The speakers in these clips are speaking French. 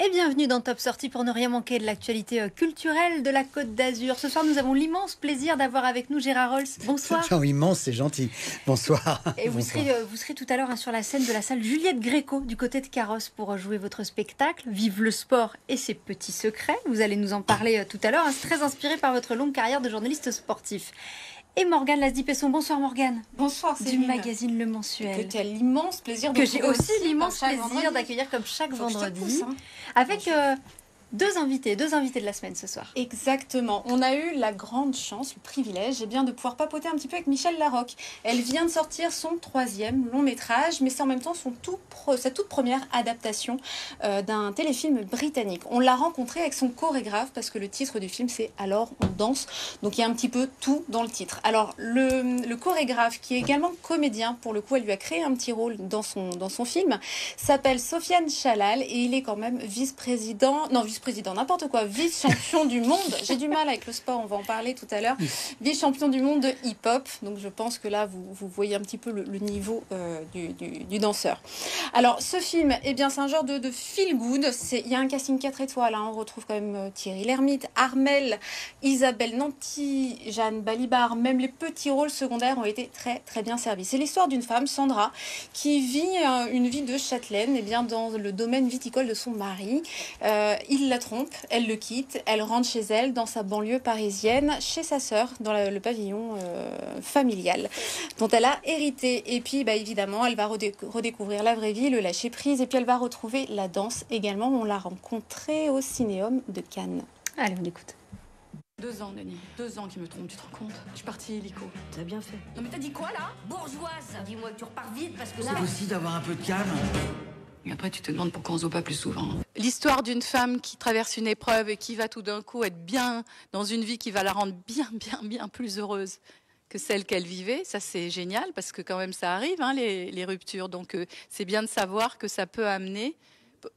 Et bienvenue dans Top Sortie pour ne rien manquer de l'actualité culturelle de la Côte d'Azur. Ce soir, nous avons l'immense plaisir d'avoir avec nous Gérard Rolls. Bonsoir. Non, immense, c'est gentil. Bonsoir. Et Bonsoir. vous serez tout à l'heure sur la scène de la salle Juliette Gréco du côté de Carrosse pour jouer votre spectacle Vive le sport et ses petits secrets. Vous allez nous en parler tout à l'heure. C'est très inspiré par votre longue carrière de journaliste sportif. Et Morgane Lasdy-Pesson. Bonsoir Morgane. Bonsoir Céline. Du magazine Le Mensuel. Que tu as l'immense plaisir de que j'ai aussi l'immense plaisir d'accueillir comme chaque vendredi. Avec deux invités de la semaine ce soir. Exactement. On a eu la grande chance, le privilège, de pouvoir papoter un petit peu avec Michèle Larocque. Elle vient de sortir son 3e long métrage, mais c'est en même temps sa toute première adaptation d'un téléfilm britannique. On l'a rencontrée avec son chorégraphe parce que le titre du film c'est Alors on danse. Donc il y a un petit peu tout dans le titre. Alors le chorégraphe qui est également comédien, pour le coup elle lui a créé un petit rôle dans son film, s'appelle Sofiane Chalal et il est quand même vice-président, n'importe quoi, vice-champion du monde. J'ai du mal avec le sport, on va en parler tout à l'heure. Vice-champion du monde de hip-hop. Donc je pense que là, vous voyez un petit peu le niveau du danseur. Alors ce film, c'est un genre de feel-good. Il y a un casting 4 étoiles. On retrouve quand même Thierry Lhermitte, Armel, Isabelle Nanty, Jeanne Balibar. Même les petits rôles secondaires ont été très très bien servis. C'est l'histoire d'une femme, Sandra, qui vit une vie de châtelaine dans le domaine viticole de son mari. Il la trompe, elle le quitte, elle rentre chez elle dans sa banlieue parisienne, chez sa sœur, dans le pavillon familial, dont elle a hérité. Et puis évidemment, elle va redécouvrir la vraie vie, le lâcher prise, et puis elle va retrouver la danse également. On l'a rencontrée au Cinéum de Cannes. Allez, on écoute. 2 ans, Denis. 2 ans qu'il me trompe, tu te rends compte? Je suis partie illico. T'as bien fait. Non mais t'as dit quoi là? Bourgeoise, dis-moi que tu repars vite parce que là... C'est aussi d'avoir un peu de calme. Et après, tu te demandes pourquoi on se voit pas plus souvent. L'histoire d'une femme qui traverse une épreuve et qui va tout d'un coup être bien dans une vie qui va la rendre bien plus heureuse que celle qu'elle vivait. Ça, c'est génial parce que quand même, ça arrive, les ruptures. Donc, c'est bien de savoir que ça peut amener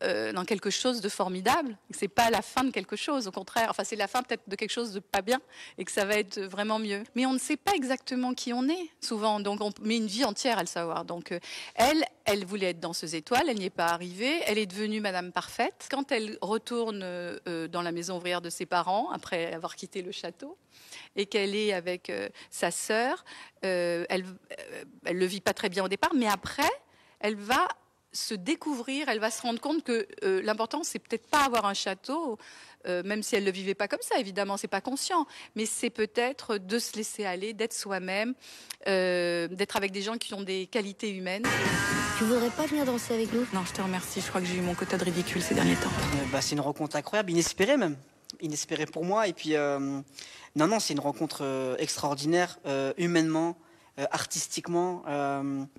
dans quelque chose de formidable. C'est pas la fin de quelque chose, au contraire. Enfin, c'est la fin peut-être de quelque chose de pas bien et que ça va être vraiment mieux. Mais on ne sait pas exactement qui on est, souvent. Donc, on met une vie entière à le savoir. Donc, elle voulait être danseuse étoile, elle n'y est pas arrivée. Elle est devenue Madame Parfaite. Quand elle retourne dans la maison ouvrière de ses parents, après avoir quitté le château, et qu'elle est avec sa sœur, elle le vit pas très bien au départ, mais après, elle va se découvrir, elle va se rendre compte que l'important, c'est peut-être pas avoir un château, même si elle le vivait pas comme ça, évidemment, c'est pas conscient, mais c'est peut-être de se laisser aller, d'être soi-même, d'être avec des gens qui ont des qualités humaines. Tu voudrais pas venir danser avec nous? Non, je te remercie, je crois que j'ai eu mon quota de ridicule ces derniers temps. C'est une rencontre incroyable, inespérée même. Inespérée pour moi, et puis... Non, c'est une rencontre extraordinaire, humainement, artistiquement.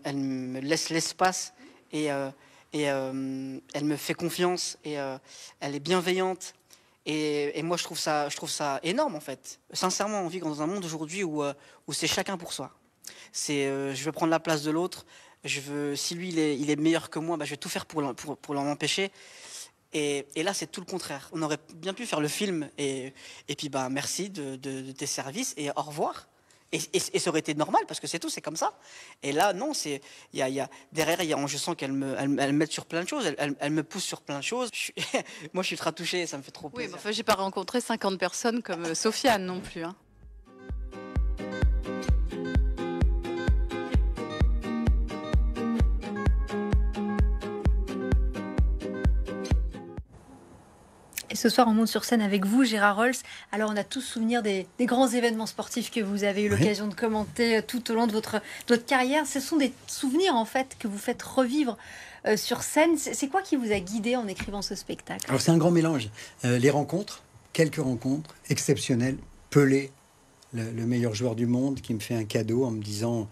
Elle me laisse l'espace et elle me fait confiance et elle est bienveillante. Et moi, je trouve ça énorme, en fait. Sincèrement, on vit dans un monde aujourd'hui où c'est chacun pour soi. Je veux prendre la place de l'autre. Si lui, il est meilleur que moi, je vais tout faire pour l'en empêcher. Et là, c'est tout le contraire. On aurait bien pu faire le film et puis merci de tes services et au revoir. Et ça aurait été normal parce que c'est tout, c'est comme ça. Et là, non, derrière, je sens qu'elle m'aide sur plein de choses. Elle me pousse sur plein de choses. Moi, je suis très touché, ça me fait trop plaisir. Oui, mais j'ai pas rencontré 50 personnes comme Sofiane non plus. Et ce soir, on monte sur scène avec vous, Gérard Rolls. Alors, on a tous souvenir des grands événements sportifs que vous avez eu l'occasion de commenter tout au long de votre carrière. Ce sont des souvenirs, en fait, que vous faites revivre sur scène. C'est quoi qui vous a guidé en écrivant ce spectacle? Alors, c'est un grand mélange. Les rencontres, quelques rencontres exceptionnelles. Pelé, le meilleur joueur du monde, qui me fait un cadeau en me disant...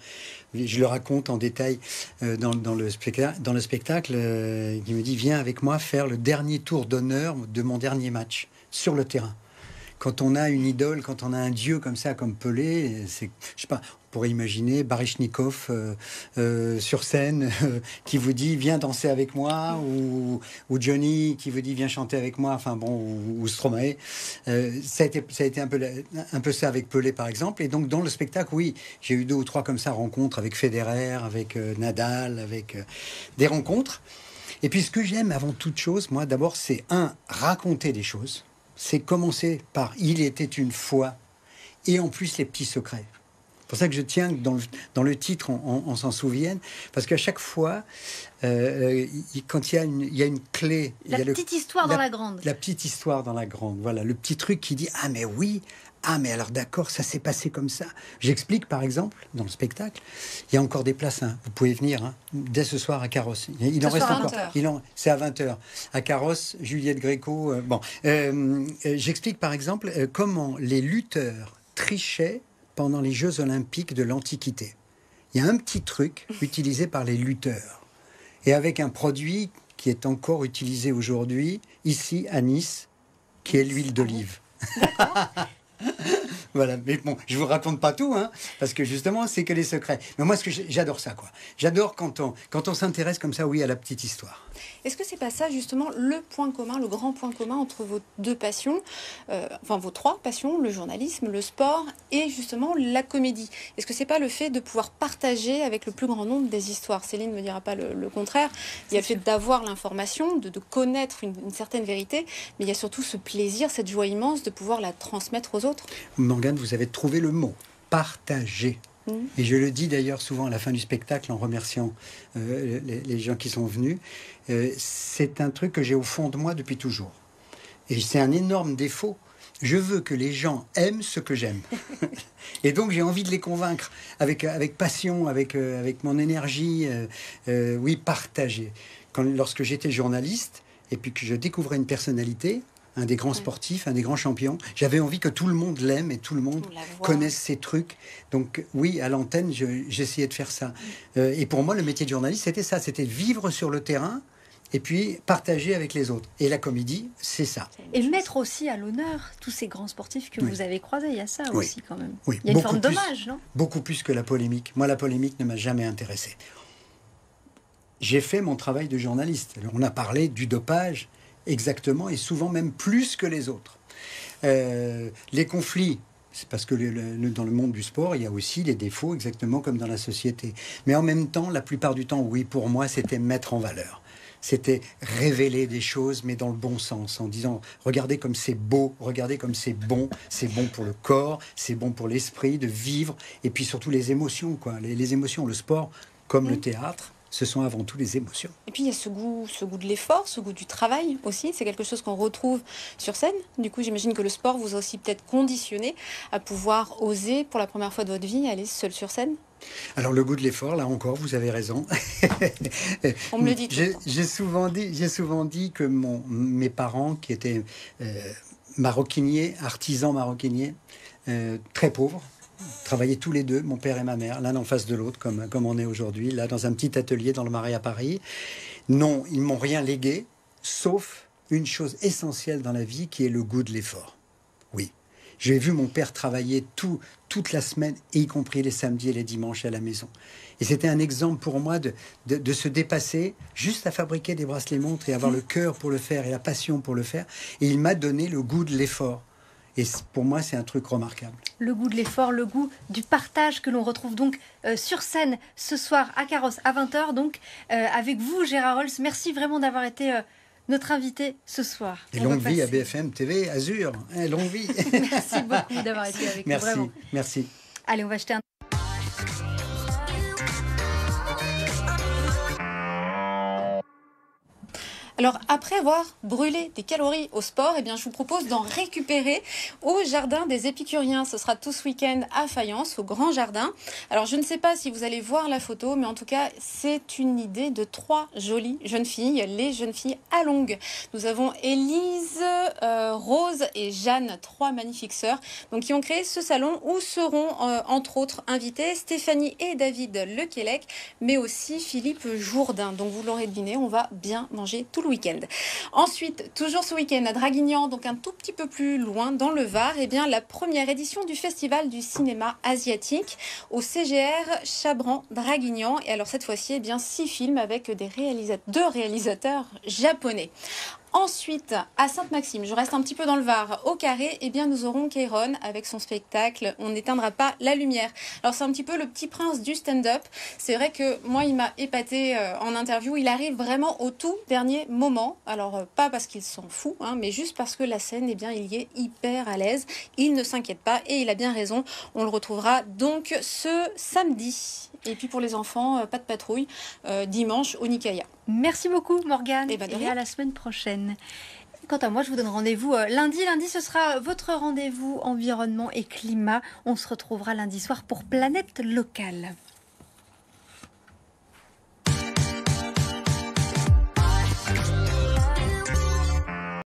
Je le raconte en détail dans le spectacle, qui me dit « Viens avec moi faire le dernier tour d'honneur de mon dernier match sur le terrain ». Quand on a une idole, quand on a un dieu comme ça, comme Pelé, je sais pas, on pourrait imaginer Baryshnikov sur scène qui vous dit viens danser avec moi, ou Johnny qui vous dit viens chanter avec moi, enfin bon, ou Stromae. Ça a été un peu ça avec Pelé par exemple. Et donc dans le spectacle, oui, j'ai eu 2 ou 3 comme ça rencontres avec Federer, avec Nadal, avec des rencontres. Et puis ce que j'aime avant toute chose, moi d'abord, c'est raconter des choses. C'est commencer par il était une fois, et en plus les petits secrets. C'est pour ça que je tiens que dans le titre, on s'en souvienne, parce qu'à chaque fois, quand il y a une clé... La petite histoire dans la grande. La petite histoire dans la grande, voilà, le petit truc qui dit « Ah mais oui, ah mais alors d'accord, ça s'est passé comme ça ». J'explique par exemple, dans le spectacle, il y a encore des places, hein, vous pouvez venir hein, dès ce soir à Carrosse. Il en reste encore, c'est à 20h. À Carrosse, Juliette Gréco... j'explique par exemple comment les lutteurs trichaient pendant les Jeux Olympiques de l'Antiquité. Il y a un petit truc utilisé par les lutteurs. Et avec un produit qui est encore utilisé aujourd'hui, ici, à Nice, qui est l'huile d'olive. Voilà, mais bon, je vous raconte pas tout, hein, parce que justement, c'est que les secrets. Mais moi, j'adore ça, quoi. J'adore quand on s'intéresse comme ça, oui, à la petite histoire. Est-ce que c'est pas ça, justement, le point commun, le grand point commun entre vos deux passions, vos trois passions, le journalisme, le sport et justement la comédie? Est-ce que c'est pas le fait de pouvoir partager avec le plus grand nombre des histoires? Céline ne me dira pas le contraire. Il y a le fait d'avoir l'information, de connaître une certaine vérité, mais il y a surtout ce plaisir, cette joie immense de pouvoir la transmettre aux autres. Morgane, vous avez trouvé le mot, partager. Et je le dis d'ailleurs souvent à la fin du spectacle en remerciant les gens qui sont venus. C'est un truc que j'ai au fond de moi depuis toujours. Et c'est un énorme défaut. Je veux que les gens aiment ce que j'aime. Et donc j'ai envie de les convaincre avec passion, avec mon énergie. Oui, partager. Lorsque j'étais journaliste et puis que je découvrais une personnalité, un des grands sportifs, un des grands champions. J'avais envie que tout le monde l'aime et tout le monde connaisse ses trucs. Donc oui, à l'antenne, j'essayais de faire ça. Et pour moi, le métier de journaliste, c'était ça. C'était vivre sur le terrain et puis partager avec les autres. Et la comédie, c'est ça. Et mettre aussi à l'honneur tous ces grands sportifs que vous avez croisés. Il y a ça aussi quand même. Oui. Il y a une forme d'hommage, non? Beaucoup plus que la polémique. Moi, la polémique ne m'a jamais intéressé. J'ai fait mon travail de journaliste. On a parlé du dopage, exactement, et souvent même plus que les autres. Les conflits, c'est parce que dans le monde du sport, il y a aussi les défauts, exactement comme dans la société. Mais en même temps, la plupart du temps, oui, pour moi, c'était mettre en valeur. C'était révéler des choses, mais dans le bon sens, en disant, regardez comme c'est beau, regardez comme c'est bon pour le corps, c'est bon pour l'esprit, de vivre, et puis surtout les émotions, quoi. Les émotions, le sport, comme le théâtre, ce sont avant tout les émotions. Et puis il y a ce goût de l'effort, ce goût du travail aussi. C'est quelque chose qu'on retrouve sur scène. Du coup, j'imagine que le sport vous a aussi peut-être conditionné à pouvoir oser, pour la première fois de votre vie, aller seul sur scène. Alors le goût de l'effort, là encore, vous avez raison. On me le dit tout le temps. J'ai souvent dit que mes parents, qui étaient maroquiniers, artisans maroquiniers, très pauvres, travaillaient tous les deux, mon père et ma mère, l'un en face de l'autre, comme on est aujourd'hui, là, dans un petit atelier dans le Marais à Paris. Non, ils m'ont rien légué, sauf une chose essentielle dans la vie, qui est le goût de l'effort. Oui. J'ai vu mon père travailler toute la semaine, y compris les samedis et les dimanches à la maison. Et c'était un exemple pour moi de se dépasser juste à fabriquer des bracelets-montres et avoir le cœur pour le faire et la passion pour le faire. Et il m'a donné le goût de l'effort. Et pour moi, c'est un truc remarquable. Le goût de l'effort, le goût du partage que l'on retrouve donc sur scène ce soir à Carrosse à 20h. Donc avec vous, Gérard Rolls, merci vraiment d'avoir été notre invité ce soir. Et longue vie à BFM TV, Azur. Longue vie. Merci beaucoup d'avoir été avec nous. Vraiment. Merci. Allez, on va jeter un... Alors, après avoir brûlé des calories au sport, eh bien, je vous propose d'en récupérer au Jardin des Épicuriens. Ce sera tout ce week-end à Fayence, au Grand Jardin. Alors, je ne sais pas si vous allez voir la photo, mais en tout cas, c'est une idée de 3 jolies jeunes filles, les jeunes filles à longue. Nous avons Élise, Rose et Jeanne, 3 magnifiques sœurs, donc, qui ont créé ce salon où seront, entre autres, invités Stéphanie et David Lequelec, mais aussi Philippe Jourdain. Donc, vous l'aurez deviné, on va bien manger tout le week-end. Ensuite, toujours ce week-end à Draguignan, donc un tout petit peu plus loin dans le Var, eh bien, la première édition du Festival du cinéma asiatique au CGR Chabran-Draguignan. Et alors cette fois-ci, eh bien, 6 films avec 2 réalisateurs japonais. Ensuite, à Sainte-Maxime, je reste un petit peu dans le Var, au Carré, eh bien nous aurons Kéron avec son spectacle On n'éteindra pas la lumière. Alors c'est un petit peu le petit prince du stand-up. C'est vrai que moi il m'a épaté en interview. Il arrive vraiment au tout dernier moment. Alors pas parce qu'il s'en fout, hein, mais juste parce que la scène, eh bien il y est hyper à l'aise. Il ne s'inquiète pas et il a bien raison. On le retrouvera donc ce samedi. Et puis pour les enfants, pas de patrouille, dimanche au Nikaya. Merci beaucoup Morgane Eh ben, de et rien. à la semaine prochaine. Quant à moi, je vous donne rendez-vous lundi. Lundi, ce sera votre rendez-vous environnement et climat. On se retrouvera lundi soir pour Planète Locale.